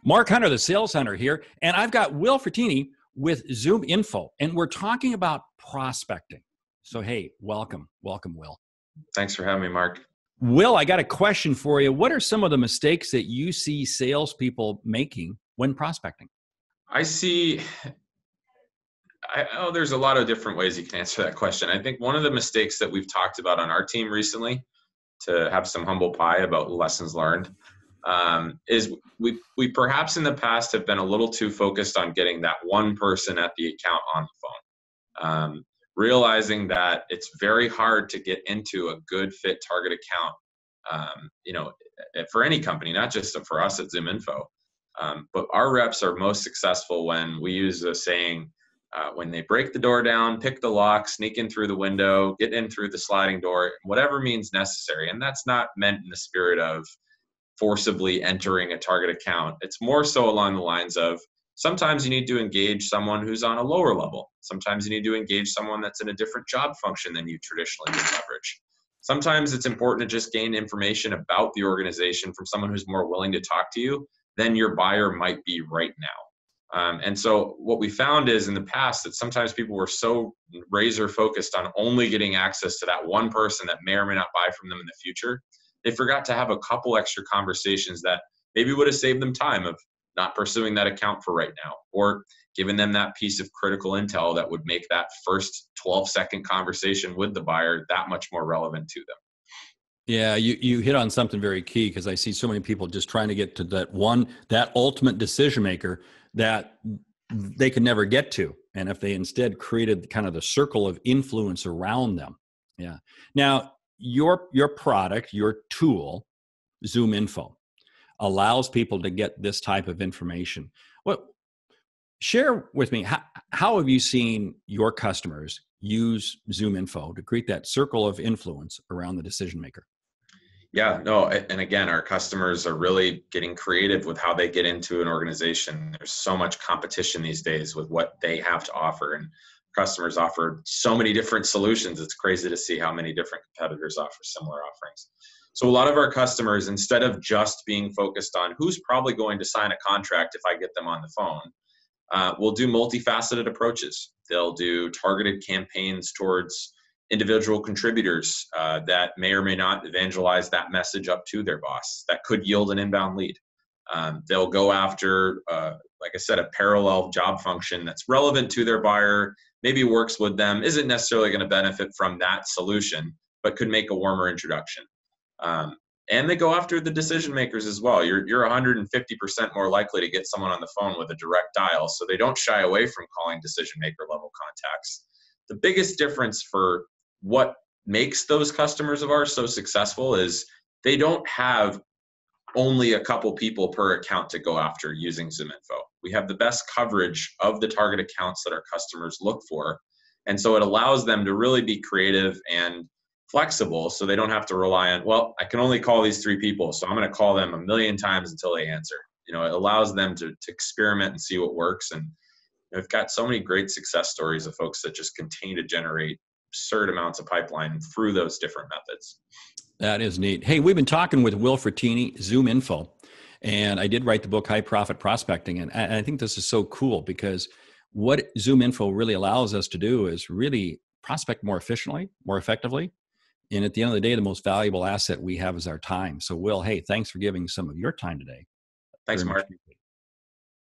Mark Hunter, the sales hunter here, and I've got Will Frattini with ZoomInfo, and we're talking about prospecting. So, hey, welcome, Will. Thanks for having me, Mark. Will, I got a question for you. What are some of the mistakes that you see salespeople making when prospecting? There's a lot of different ways you can answer that question. I think one of the mistakes that we've talked about on our team recently, to have some humble pie about lessons learned, is we perhaps in the past have been a little too focused on getting that one person at the account on the phone, realizing that it's very hard to get into a good fit target account, for any company, not just for us at ZoomInfo. But our reps are most successful when we use the saying, when they break the door down, pick the lock, sneak in through the window, get in through the sliding door, whatever means necessary. And that's not meant in the spirit of forcibly entering a target account. It's more so along the lines of, sometimes you need to engage someone who's on a lower level. Sometimes you need to engage someone that's in a different job function than you traditionally would leverage. Sometimes it's important to just gain information about the organization from someone who's more willing to talk to you than your buyer might be right now. And so what we found is in the past that sometimes people were so razor focused on only getting access to that one person that may or may not buy from them in the future, they forgot to have a couple extra conversations that maybe would have saved them time of not pursuing that account for right now, or giving them that piece of critical intel that would make that first 12-second conversation with the buyer that much more relevant to them. Yeah, you hit on something very key, because I see so many people just trying to get to that ultimate decision maker that they could never get to. And if they instead created kind of the circle of influence around them. Yeah. Now, your product, your tool, ZoomInfo, allows people to get this type of information. Share with me, how have you seen your customers use ZoomInfo to create that circle of influence around the decision maker? Yeah, no, and again, our customers are really getting creative with how they get into an organization. There's so much competition these days with what they have to offer, and customers offer so many different solutions. It's crazy to see how many different competitors offer similar offerings. So a lot of our customers, instead of just being focused on who's probably going to sign a contract if I get them on the phone, will do multifaceted approaches. They'll do targeted campaigns towards individual contributors that may or may not evangelize that message up to their boss. That could yield an inbound lead. They'll go after, like I said, a parallel job function that's relevant to their buyer, maybe works with them, isn't necessarily going to benefit from that solution, but could make a warmer introduction. And they go after the decision makers as well. You're 150% more likely to get someone on the phone with a direct dial, so they don't shy away from calling decision maker level contacts. The biggest difference for what makes those customers of ours so successful is they don't have only a couple people per account to go after using ZoomInfo. We have the best coverage of the target accounts that our customers look for. And so it allows them to really be creative and flexible, so they don't have to rely on, well, I can only call these 3 people, so I'm going to call them 1,000,000 times until they answer. It allows them to experiment and see what works. And we've got so many great success stories of folks that just continue to generate absurd amounts of pipeline through those different methods. That is neat. Hey, we've been talking with Will Frattini, ZoomInfo, and I did write the book High Profit Prospecting. And I think this is so cool, because what ZoomInfo really allows us to do is really prospect more efficiently, more effectively. And at the end of the day, the most valuable asset we have is our time. So Will, hey, thanks for giving some of your time today. Thanks, Mark.